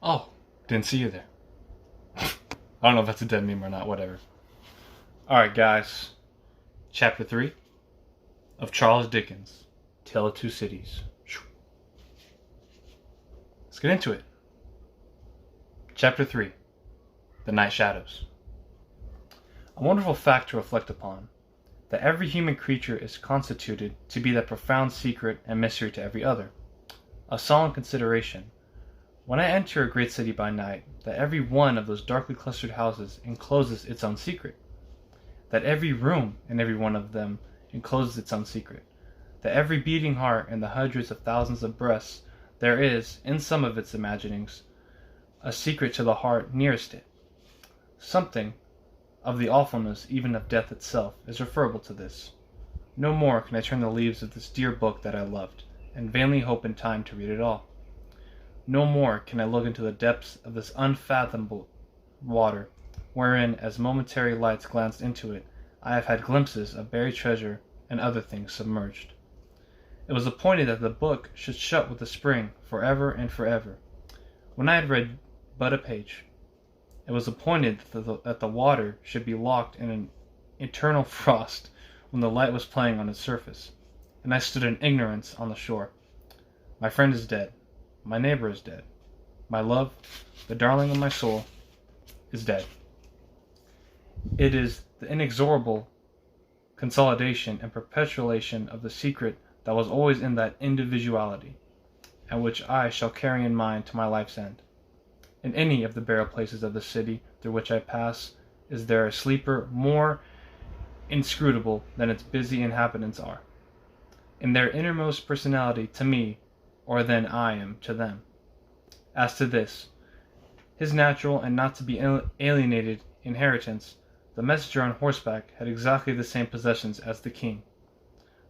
Oh, didn't see you there. I don't know if that's a dead meme or not, whatever. Alright, guys. Chapter 3 of Charles Dickens' Tale of Two Cities. Let's get into it. Chapter 3 The Night Shadows. A wonderful fact to reflect upon, that every human creature is constituted to be that profound secret and mystery to every other. A solemn consideration. When I enter a great city by night, that every one of those darkly clustered houses encloses its own secret. That every room in every one of them encloses its own secret. That every beating heart in the hundreds of thousands of breasts there is, in some of its imaginings, a secret to the heart nearest it. Something of the awfulness even of death itself is referable to this. No more can I turn the leaves of this dear book that I loved, and vainly hope in time to read it all. No more can I look into the depths of this unfathomable water, wherein, as momentary lights glanced into it, I have had glimpses of buried treasure and other things submerged. It was appointed that the book should shut with a spring for ever and for ever. When I had read but a page, it was appointed that the water should be locked in an eternal frost when the light was playing on its surface, and I stood in ignorance on the shore. My friend is dead. My neighbor is dead. My love, the darling of my soul, is dead. It is the inexorable consolidation and perpetuation of the secret that was always in that individuality, and which I shall carry in mind to my life's end. In any of the burial places of the city through which I pass, is there a sleeper more inscrutable than its busy inhabitants are, in their innermost personality to me, or than I am to them. As to this, his natural and not to be alienated inheritance, the messenger on horseback had exactly the same possessions as the king,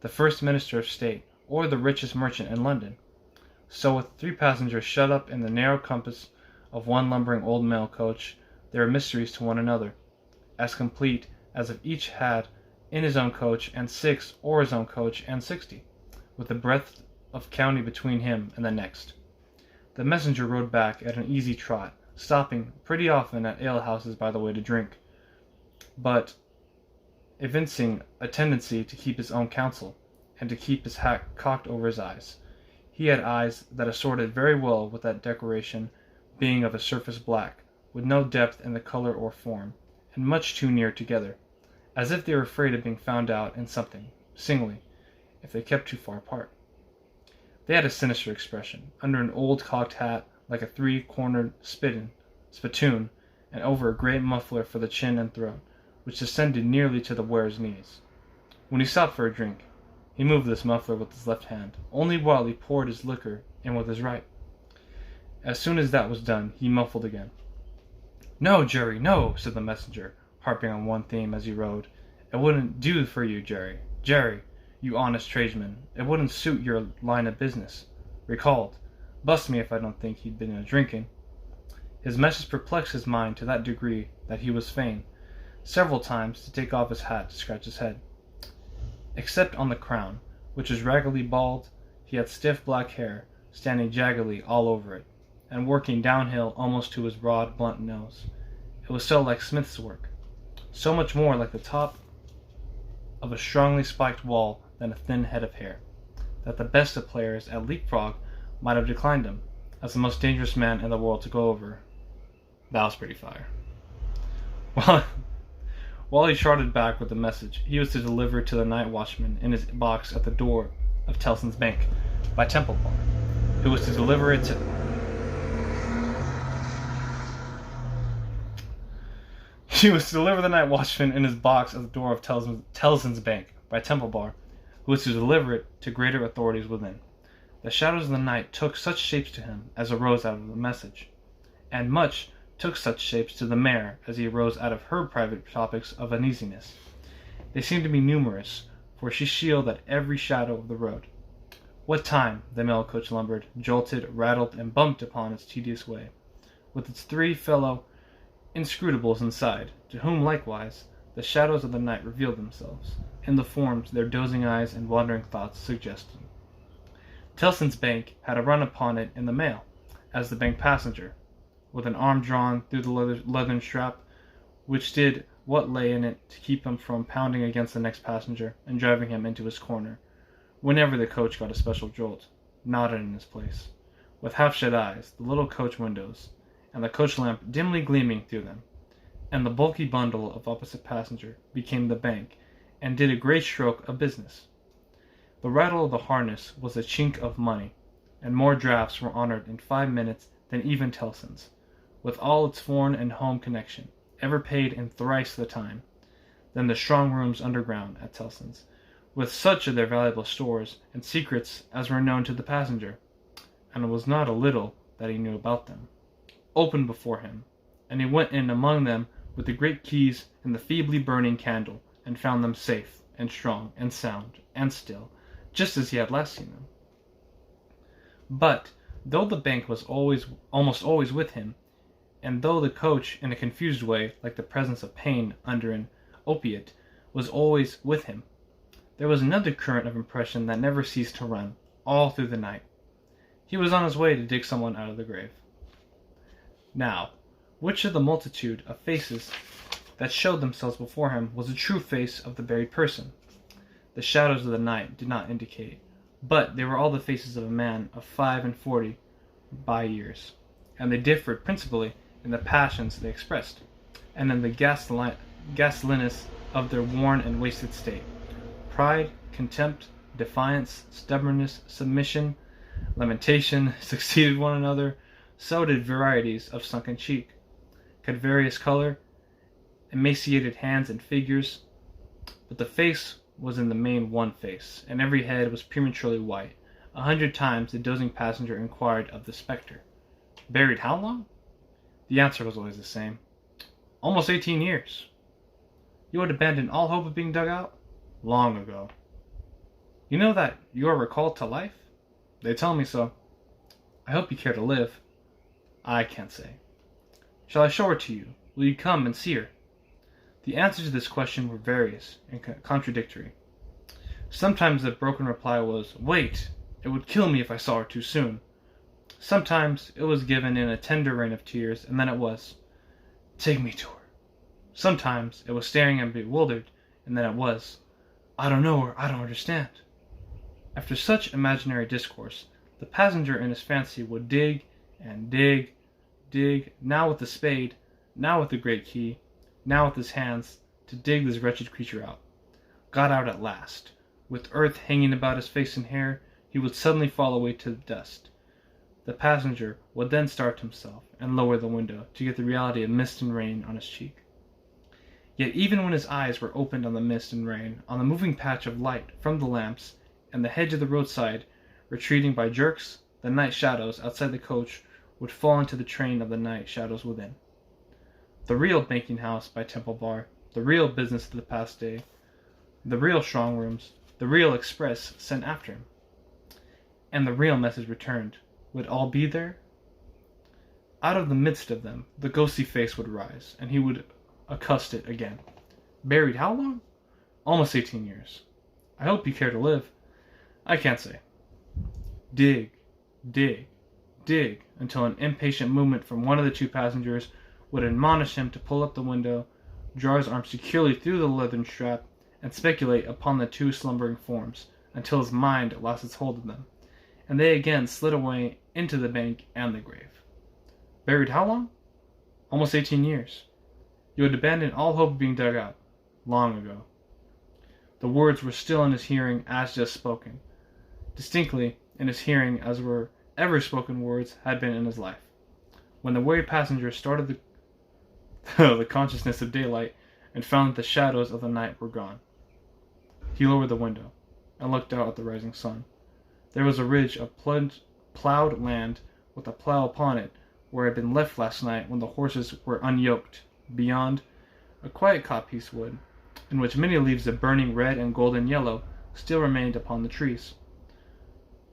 the first minister of state, or the richest merchant in London. So with 3 passengers shut up in the narrow compass of one lumbering old mail coach, there are mysteries to one another, as complete as if each had in his own coach and 6, or his own coach and 60, with the breadth of county between him and the next. The messenger rode back at an easy trot, stopping pretty often at alehouses by the way to drink, but evincing a tendency to keep his own counsel, and to keep his hat cocked over his eyes. He had eyes that assorted very well with that decoration, being of a surface black, with no depth in the color or form, and much too near together, as if they were afraid of being found out in something, singly, if they kept too far apart. They had a sinister expression, under an old cocked hat like a 3-cornered spittoon, and over a great muffler for the chin and throat, which descended nearly to the wearer's knees. When he stopped for a drink, he moved this muffler with his left hand, only while he poured his liquor in with his right. As soon as that was done, he muffled again. "No, Jerry, no," said the messenger, harping on one theme as he rode. "It wouldn't do for you, Jerry. Jerry, you honest tradesman, it wouldn't suit your line of business. Recalled. Bust me if I don't think he'd been a-drinking." His message perplexed his mind to that degree that he was fain, several times, to take off his hat to scratch his head. Except on the crown, which was raggedly bald, he had stiff black hair, standing jaggedly all over it, and working downhill almost to his broad, blunt nose. It was so like Smith's work, so much more like the top of a strongly spiked wall than a thin head of hair, that the best of players at leapfrog might have declined him as the most dangerous man in the world to go over. That was pretty fire. While he trotted back with the message, he was to deliver to the night watchman in his box at the door of Tellson's Bank by Temple Bar, who was to deliver it to... He was to deliver the night watchman in his box at the door of Tellson's Bank by Temple Bar, who was to deliver it to greater authorities within. The shadows of the night took such shapes to him as arose out of the message, and much took such shapes to the mare as he arose out of her private topics of uneasiness. They seemed to be numerous, for she shielded every shadow of the road. What time the mail coach lumbered, jolted, rattled, and bumped upon its tedious way, with its 3 fellow inscrutables inside, to whom likewise the shadows of the night revealed themselves, in the forms their dozing eyes and wandering thoughts suggested. Tellson's Bank had a run upon it in the mail, as the bank passenger, with an arm drawn through the leathern strap, which did what lay in it to keep him from pounding against the next passenger and driving him into his corner, whenever the coach got a special jolt, nodded in his place, with half-shut eyes, the little coach windows, and the coach lamp dimly gleaming through them, and the bulky bundle of opposite passenger became the bank, and did a great stroke of business. The rattle of the harness was a chink of money, and more drafts were honored in 5 minutes than even Tellson's, with all its foreign and home connection, ever paid in thrice the time, than the strong rooms underground at Tellson's, with such of their valuable stores and secrets as were known to the passenger, and it was not a little that he knew about them, opened before him, and he went in among them with the great keys and the feebly burning candle, and found them safe, and strong, and sound, and still, just as he had last seen them. But, though the bank was almost always with him, and though the coach, in a confused way, like the presence of pain under an opiate, was always with him, there was another current of impression that never ceased to run, all through the night. He was on his way to dig someone out of the grave. Now, which of the multitude of faces that showed themselves before him was the true face of the buried person? The shadows of the night did not indicate, but they were all the faces of a man of 45 by years, and they differed principally in the passions they expressed, and in the ghastliness of their worn and wasted state. Pride, contempt, defiance, stubbornness, submission, lamentation succeeded one another, so did varieties of sunken cheek, cadaverious color, emaciated hands and figures, but the face was in the main one face, and every head was prematurely white. 100 times the dozing passenger inquired of the spectre, "Buried how long?" The answer was always the same: "Almost 18 years." "You had abandoned all hope of being dug out?" "Long ago." "You know that you are recalled to life?" "They tell me so." "I hope you care to live." "I can't say." "Shall I show her to you? Will you come and see her?" The answers to this question were various and contradictory. Sometimes the broken reply was, "Wait! It would kill me if I saw her too soon." Sometimes it was given in a tender rain of tears, and then it was, "Take me to her." Sometimes it was staring and bewildered, and then it was, "I don't know her, I don't understand." After such imaginary discourse, the passenger in his fancy would dig and dig, now with the spade, now with the great key, now with his hands, to dig this wretched creature out. Got out at last. With earth hanging about his face and hair, he would suddenly fall away to the dust. The passenger would then start himself and lower the window to get the reality of mist and rain on his cheek. Yet even when his eyes were opened on the mist and rain, on the moving patch of light from the lamps, and the hedge of the roadside, retreating by jerks, the night shadows outside the coach would fall into the train of the night shadows within. The real banking house by Temple Bar, the real business of the past day, the real strong rooms, the real express sent after him, and the real message returned, would all be there? Out of the midst of them, the ghostly face would rise, and he would accust it again. "Buried how long?" "Almost 18 years. I hope you care to live." "I can't say." Dig, dig, dig, until an impatient movement from one of the two passengers would admonish him to pull up the window, draw his arm securely through the leathern strap, and speculate upon the two slumbering forms, until his mind lost its hold of them, and they again slid away into the bank and the grave. "Buried how long?" "Almost 18 years. You had abandoned all hope of being dug out." "Long ago." The words were still in his hearing as just spoken, distinctly in his hearing as were ever spoken words had been in his life, when the weary passenger started the consciousness of daylight and found that the shadows of the night were gone. He lowered the window and looked out at the rising sun. There was a ridge of plowed land with a plow upon it where it had been left last night when the horses were unyoked. Beyond, a quiet coppice wood, in which many leaves of burning red and golden yellow still remained upon the trees.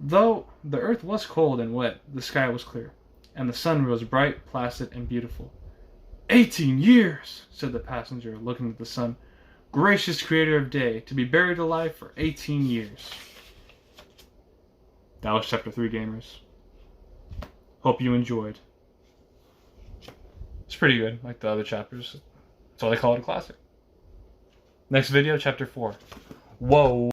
Though the earth was cold and wet, the sky was clear, and the sun rose bright, placid, and beautiful. 18 years, said the passenger, looking at the sun. Gracious creator of day, to be buried alive for 18 years. That was chapter 3, gamers. Hope you enjoyed. It's pretty good, like the other chapters. That's why they call it a classic. Next video, chapter 4. Whoa.